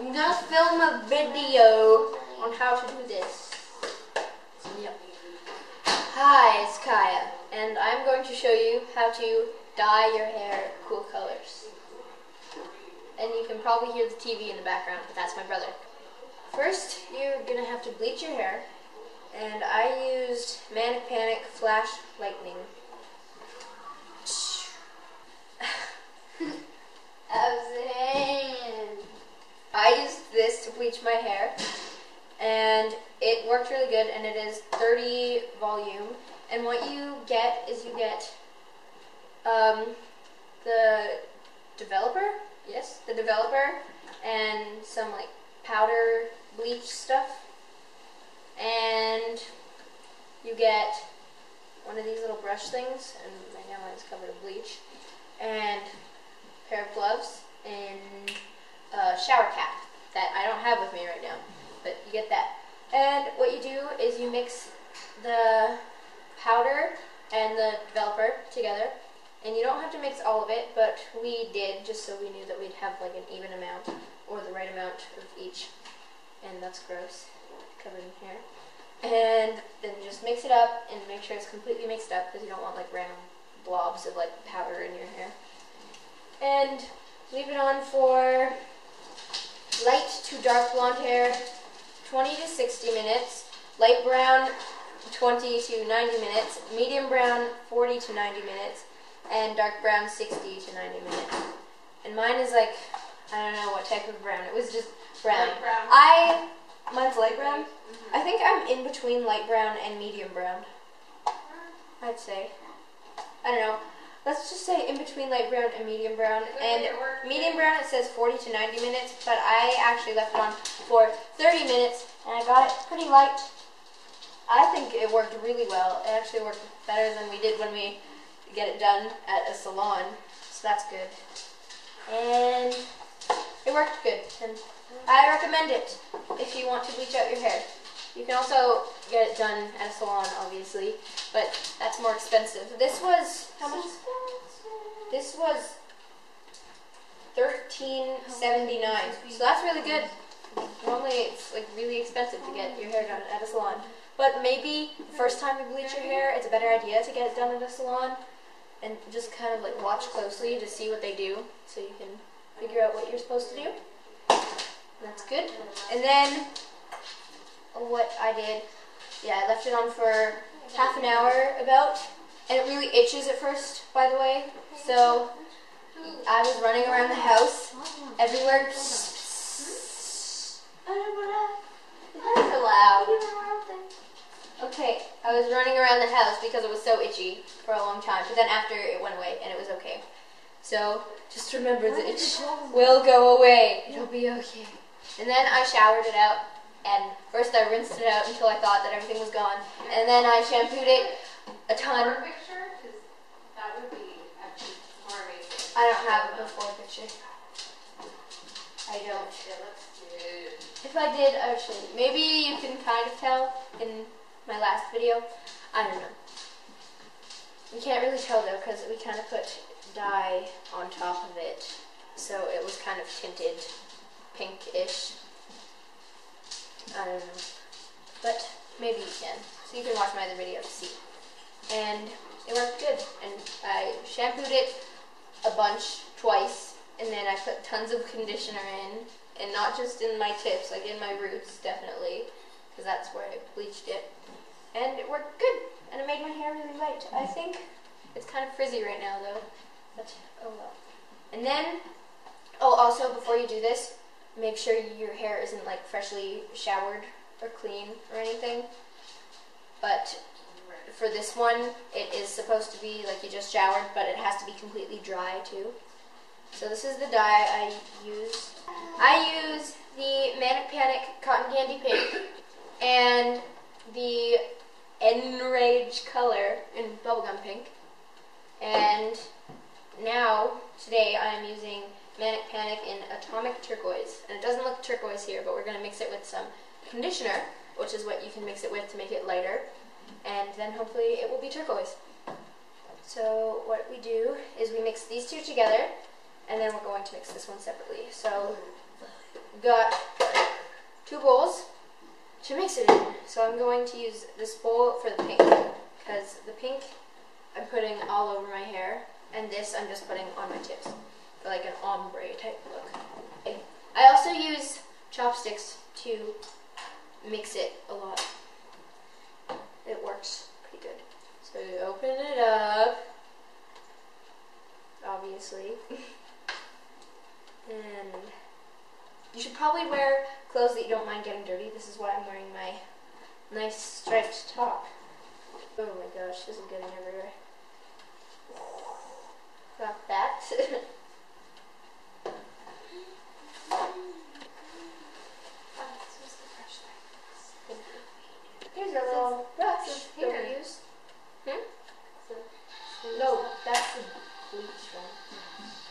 I'm gonna film a video on how to do this. Yep. Hi, it's Kaya, and I'm going to show you how to dye your hair cool colors. And you can probably hear the TV in the background, but that's my brother. First, you're gonna have to bleach your hair, and I used Manic Panic Flash Lightning. I used this to bleach my hair, and it worked really good, and it is 30 volume. And what you get is you get the developer, yes, the developer, and some like powder bleach stuff, and you get one of these little brush things, and right now mine's covered in bleach, and a pair of gloves, and a shower cap that I don't have with me right now, but you get that. And what you do is you mix the powder and the developer together, and you don't have to mix all of it, but we did just so we knew that we'd have like an even amount or the right amount of each. And that's gross, covered in hair. And then you just mix it up and make sure it's completely mixed up, because you don't want like random blobs of like powder in your hair. And leave it on for light to dark blonde hair 20 to 60 minutes, light brown 20 to 90 minutes, medium brown 40 to 90 minutes, and dark brown 60 to 90 minutes. And mine is like, I don't know what type of brown. It was just brown. Light brown. Mine's light brown. Mm-hmm. I think I'm in between light brown and medium brown, I'd say. I don't know. Let's just say in between light brown and medium brown. And medium brown, it says 40 to 90 minutes, but I actually left it on for 30 minutes, and I got it pretty light. I think it worked really well. It actually worked better than we did when we get it done at a salon, so that's good. And it worked good, and I recommend it if you want to bleach out your hair. You can also get it done at a salon, obviously, but that's more expensive. This was, how much? This was $13.79, so that's really good. Normally it's like really expensive to get your hair done at a salon, but maybe the first time you bleach your hair, it's a better idea to get it done at a salon, and just kind of like watch closely to see what they do, so you can figure out what you're supposed to do. That's good. And then what I did, I left it on for half an hour about, and it really itches at first, by the way. So I was running around the house everywhere. That's loud. Okay, I was running around the house because it was so itchy for a long time, but then after it went away and it was okay. So just remember, the itch will go away. It'll be okay. And then I showered it out, and first I rinsed it out until I thought that everything was gone, and then I shampooed it a ton. That would be actually more amazing. I don't have a before picture. I don't. It looks good. If I did, I would show you. Maybe you can kind of tell in my last video. I don't know. You can't really tell though, because we kind of put dye on top of it, so it was kind of tinted pinkish. I don't know, but maybe you can. So you can watch my other video to see. And it worked good, and I shampooed it a bunch, twice, and then I put tons of conditioner in, and not just in my tips, like in my roots, definitely, because that's where I bleached it. And it worked good, and it made my hair really light. I think it's kind of frizzy right now, though, but oh well. And then, also before you do this, make sure your hair isn't like freshly showered or clean or anything. But for this one, it is supposed to be like you just showered, but it has to be completely dry too. So this is the dye I use. I use the Manic Panic Cotton Candy Pink and the Enrage color in Bubblegum Pink. And now, today, I am using Manic Panic in Atomic Turquoise. And it doesn't look turquoise here, but we're going to mix it with some conditioner, which is what you can mix it with to make it lighter. And then hopefully it will be turquoise. So what we do is we mix these two together, and then we're going to mix this one separately. So got 2 bowls to mix it in. So I'm going to use this bowl for the pink, because the pink I'm putting all over my hair, and this I'm just putting on my tips for like an ombre type look. I also use chopsticks to mix it a lot. It works pretty good. So you open it up, obviously, and you should probably wear clothes that you don't mind getting dirty. This is why I'm wearing my nice striped top. Oh my gosh, this is getting everywhere. Got that. Here's a little brush that we use. No, that's the bleach one.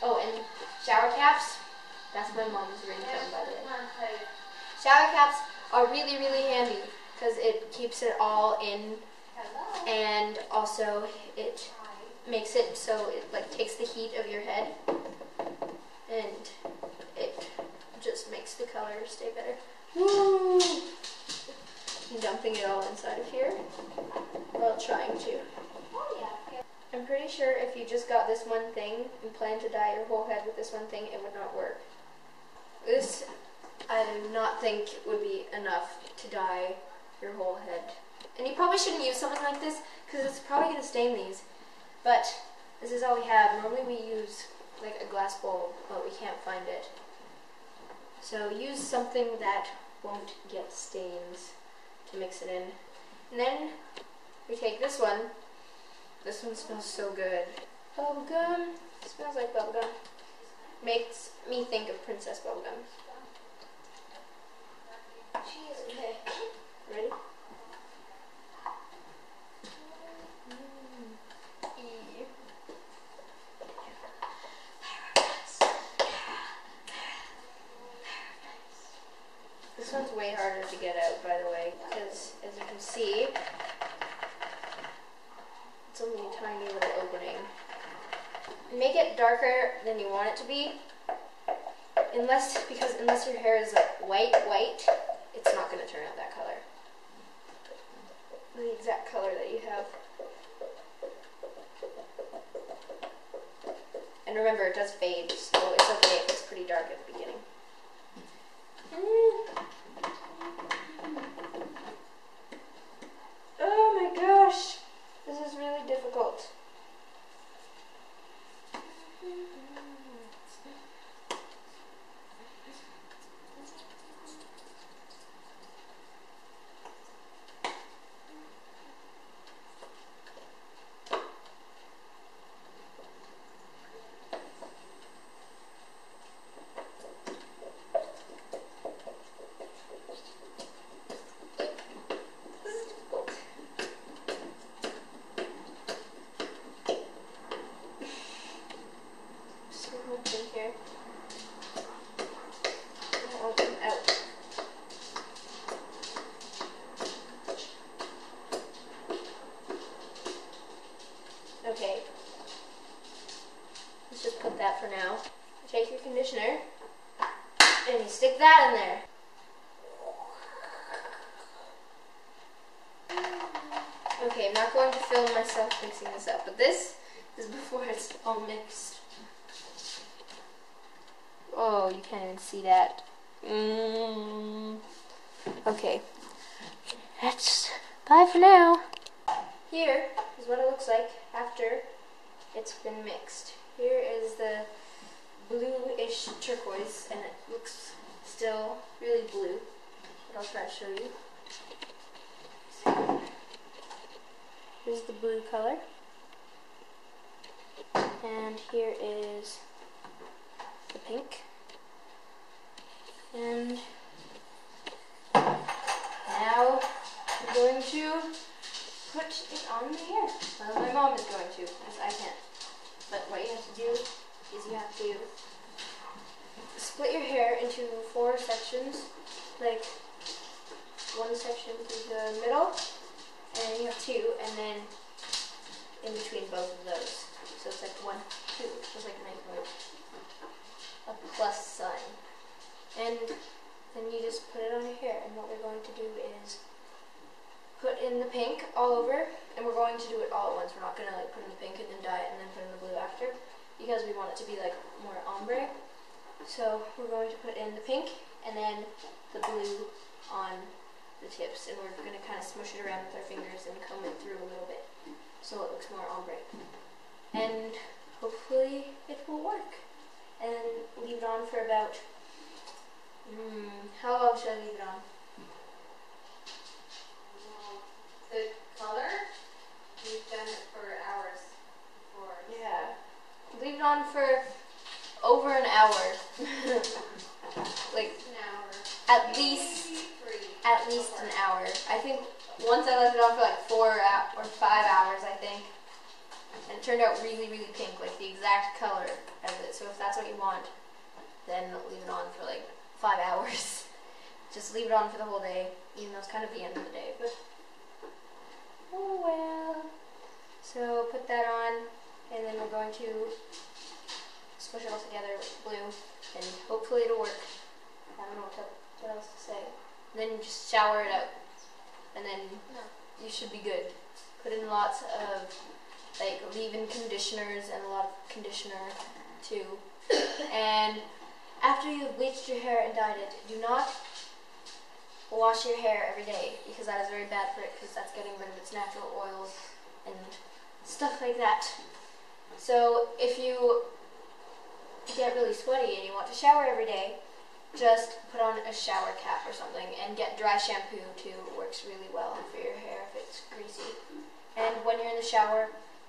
Oh, and shower caps. That's my mom's ringtone, by the way. Shower caps are really, really handy because it keeps it all in, and also it makes it so it like takes the heat of your head, and it just makes the color stay better. Woo! I'm dumping it all inside of here while trying to. I'm pretty sure if you just got this one thing and planned to dye your whole head with this one thing, it would not work. This, I do not think would be enough to dye your whole head. And you probably shouldn't use something like this because it's probably going to stain these. But this is all we have. Normally we use like a glass bowl, but we can't find it. So use something that won't get stains to mix it in. And then we take this one. This one smells so good. Bubblegum. It smells like bubblegum. Makes me think of Princess Bubblegum. Okay. Ready? This one's way harder to get out, by the way, because as you can see, it's only a tiny little opening. Make it darker than you want it to be, because unless your hair is like white, it's not going to turn out that color. The exact color that you have. And remember, it does fade, so it's okay if it's pretty dark at the beginning. Oh my gosh, this is really difficult. Here. Open out. Okay. Let's just put that for now. Take your conditioner and you stick that in there. Okay, I'm not going to film myself mixing this up, but this is before it's all mixed. Oh, you can't even see that. Okay. That's bye for now. Here is what it looks like after it's been mixed. Here is the bluish turquoise, and it looks still really blue. But I'll try to show you. Here's the blue color. And here is the pink. And now I'm going to put it on the hair. Well, my mom is going to, because I can't. But what you have to do is you have to split your hair into 4 sections, like one section through the middle, and you have 2, and then in between both of those. So it's like 1, 2, just like a plus sign. And then you just put it on your hair. And what we're going to do is put in the pink all over, and we're going to do it all at once. We're not going to like put in the pink and then dye it and then put in the blue after, because we want it to be like more ombre. So we're going to put in the pink and then the blue on the tips, and we're going to kind of smush it around with our fingers and comb it through a little bit so it looks more ombre. And hopefully it will work. And then leave it on for about, how long should I leave it on? The color, we've done it for hours before. Yeah. Leave it on for over an hour. Like An hour. at least an hour. I think once I left it on for like 4 or 5 hours, I think. And it turned out really, really pink, like the exact color as it. So if that's what you want, then leave it on for like 5 hours. Just leave it on for the whole day, even though it's kind of the end of the day. But oh well. So put that on, and then we're going to smush it all together with blue, and hopefully it'll work. I don't know what else to say. And then just shower it out, and then you should be good. Put in lots of like leave-in conditioners and a lot of conditioner too. And after you've bleached your hair and dyed it, do not wash your hair every day, because that is very bad for it, because that's getting rid of its natural oils and stuff like that. So if you get really sweaty and you want to shower every day, just put on a shower cap or something, and get dry shampoo too. It works really well for your hair if it's greasy. And when you're in the shower,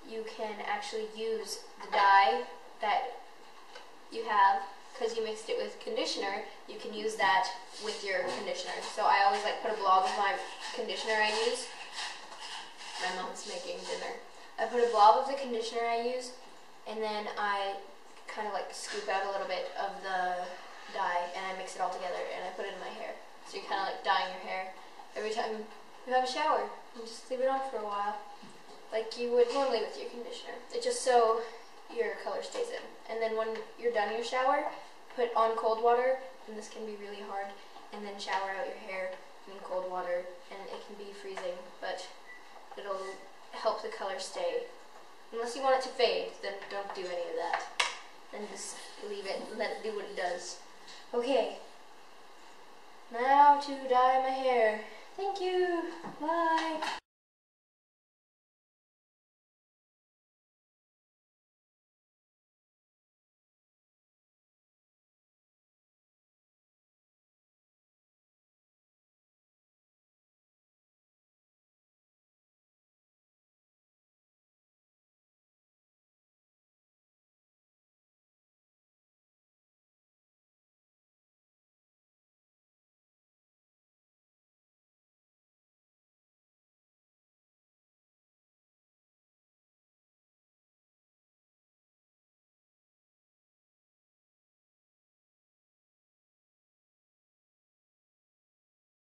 you can actually use the dye that you have, because you mixed it with conditioner. You can use that with your conditioner. So I always like put a blob of my conditioner I use. My mom's making dinner. I put a blob of the conditioner I use, and then I kind of like scoop out a little bit of the dye, and I mix it all together, and I put it in my hair. So you're kind of like dyeing your hair every time you have a shower. And just leave it on for a while, like you would normally with your conditioner. It's just so your color stays in. And then when you're done your shower, put on cold water, and this can be really hard, and then shower out your hair in cold water, and it can be freezing, but it'll help the color stay. Unless you want it to fade, then don't do any of that. Then just leave it and let it do what it does. Okay, now to dye my hair. Thank you. Bye.